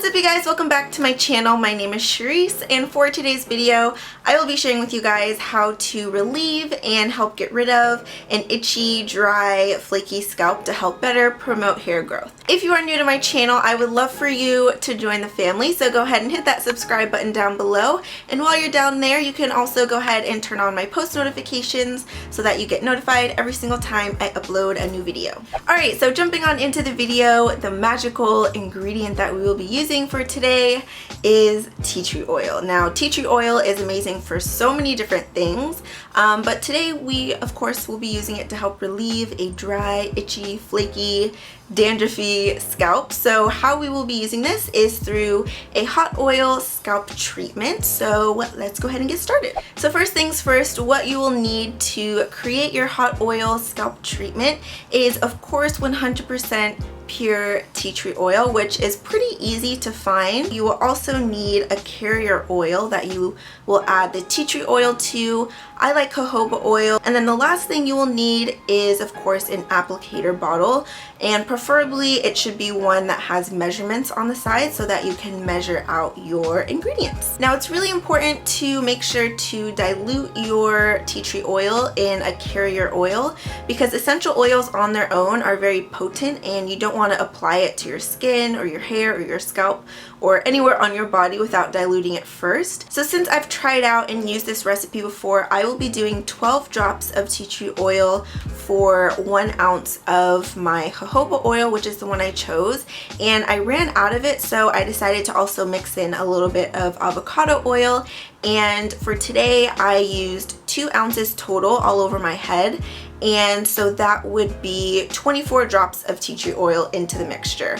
What's up you guys, welcome back to my channel. My name is Charisse, and for today's video I will be sharing with you guys how to relieve and help get rid of an itchy, dry, flaky scalp to help better promote hair growth. If you are new to my channel, I would love for you to join the family, so go ahead and hit that subscribe button down below, and while you're down there you can also go ahead and turn on my post notifications so that you get notified every single time I upload a new video. Alright, so jumping on into the video, the magical ingredient that we will be using for today is tea tree oil. Now, tea tree oil is amazing for so many different things, but today we of course will be using it to help relieve a dry, itchy, flaky, dandruffy scalp. So how we will be using this is through a hot oil scalp treatment. So let's go ahead and get started. So first things first, what you will need to create your hot oil scalp treatment is of course 100% pure tea tree oil, which is pretty easy to find. You will also need a carrier oil that you will add the tea tree oil to. I like jojoba oil. And then the last thing you will need is of course an applicator bottle, and preferably it should be one that has measurements on the side so that you can measure out your ingredients. Now, it's really important to make sure to dilute your tea tree oil in a carrier oil because essential oils on their own are very potent and you don't want to apply it to your skin or your hair or your scalp or anywhere on your body without diluting it first. So since I've tried out and used this recipe before, I will be doing 12 drops of tea tree oil for 1 ounce of my jojoba oil, which is the one I chose, and I ran out of it, so I decided to also mix in a little bit of avocado oil. And for today I used 2 ounces total all over my head, and so that would be 24 drops of tea tree oil into the mixture.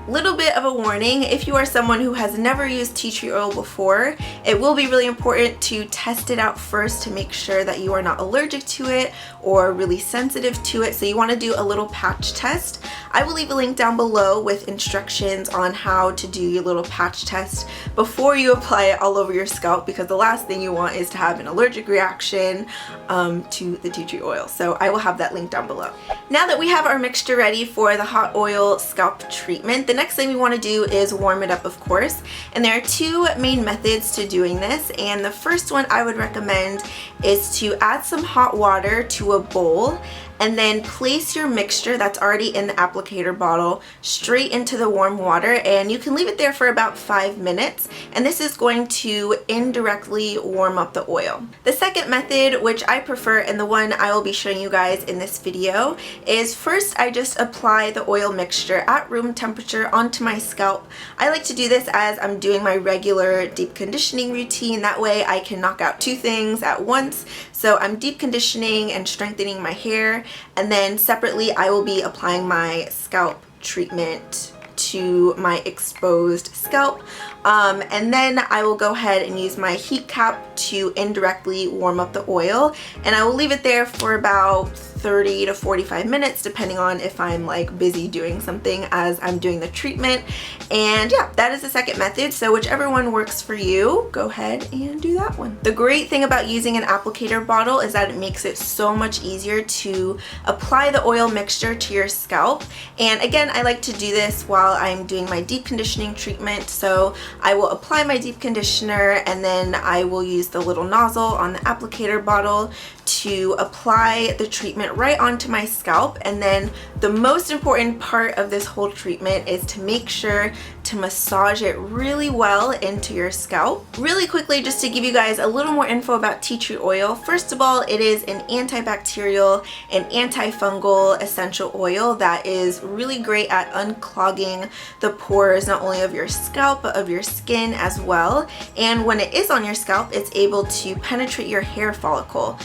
Little bit of a warning, if you are someone who has never used tea tree oil before, it will be really important to test it out first to make sure that you are not allergic to it or really sensitive to it. So you want to do a little patch test. I will leave a link down below with instructions on how to do your little patch test before you apply it all over your scalp, because the last thing you want is to have an allergic reaction to the tea tree oil. So I will have that link down below. Now that we have our mixture ready for the hot oil scalp treatment, the next thing we want to do is warm it up, of course, and there are 2 main methods to doing this, and the first one I would recommend is to add some hot water to a bowl and then place your mixture that's already in the applicator bottle straight into the warm water, and you can leave it there for about 5 minutes, and this is going to indirectly warm up the oil. The second method, which I prefer and the one I will be showing you guys in this video, is first I just apply the oil mixture at room temperature onto my scalp. I like to do this as I'm doing my regular deep conditioning routine. That way I can knock out 2 things at once. So I'm deep conditioning and strengthening my hair, and then separately I will be applying my scalp treatment to my exposed scalp, and then I will go ahead and use my heat cap to indirectly warm up the oil, and I will leave it there for about 30 to 45 minutes depending on if I'm like busy doing something as I'm doing the treatment. And yeah, that is the second method, so whichever one works for you, go ahead and do that one. The great thing about using an applicator bottle is that it makes it so much easier to apply the oil mixture to your scalp, and again I like to do this while I'm doing my deep conditioning treatment. So I will apply my deep conditioner and then I will use the little nozzle on the applicator bottle to apply the treatment right onto my scalp, and then the most important part of this whole treatment is to make sure to massage it really well into your scalp. Really quickly, just to give you guys a little more info about tea tree oil, first of all, it is an antibacterial and antifungal essential oil that is really great at unclogging the pores not only of your scalp but of your skin as well, and when it is on your scalp it's able to penetrate your hair follicle,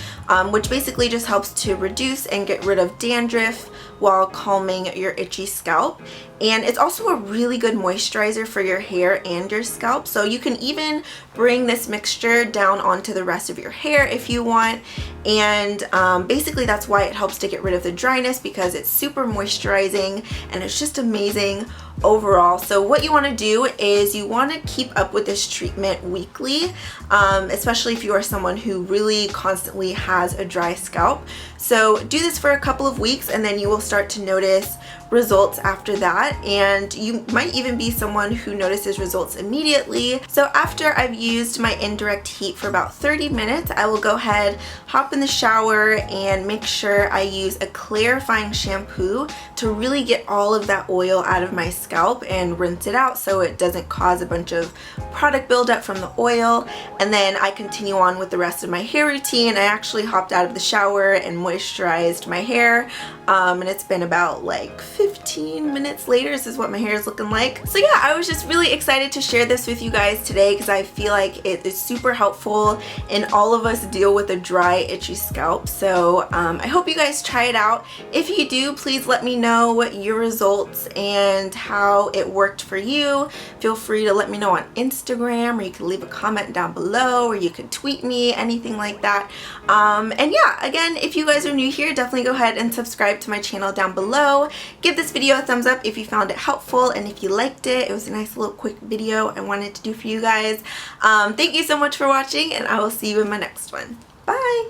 which basically just helps to reduce and get rid of dandruff while calming your itchy scalp. And it's also a really good moisturizer for your hair and your scalp, so you can even bring this mixture down onto the rest of your hair if you want. And basically that's why it helps to get rid of the dryness, because it's super moisturizing and it's just amazing overall. So what you want to do is you want to keep up with this treatment weekly, especially if you are someone who really constantly has a dry scalp. So do this for a couple of weeks and then you will start to notice results after that, and you might even be someone who notices results immediately. So after I've used my indirect heat for about 30 minutes, I will go ahead, hop in the shower, and make sure I use a clarifying shampoo to really get all of that oil out of my scalp and rinse it out so it doesn't cause a bunch of product buildup from the oil. And then I continue on with the rest of my hair routine. I actually hopped out of the shower and moisturized my hair, and it's been about like 15 minutes later. This is what my hair is looking like. So yeah, I was just really excited to share this with you guys today because I feel like it is super helpful and all of us deal with a dry, itchy scalp. So I hope you guys try it out. If you do, please let me know your results and how it worked for you. Feel free to let me know on Instagram, or you can leave a comment down below, or you can tweet me, anything like that. And yeah, again, if you guys are new here, definitely go ahead and subscribe to my channel down below. Give this video a thumbs up if you found it helpful, and if you liked it, it was a nice little quick video I wanted to do for you guys. Thank you so much for watching, and I will see you in my next one.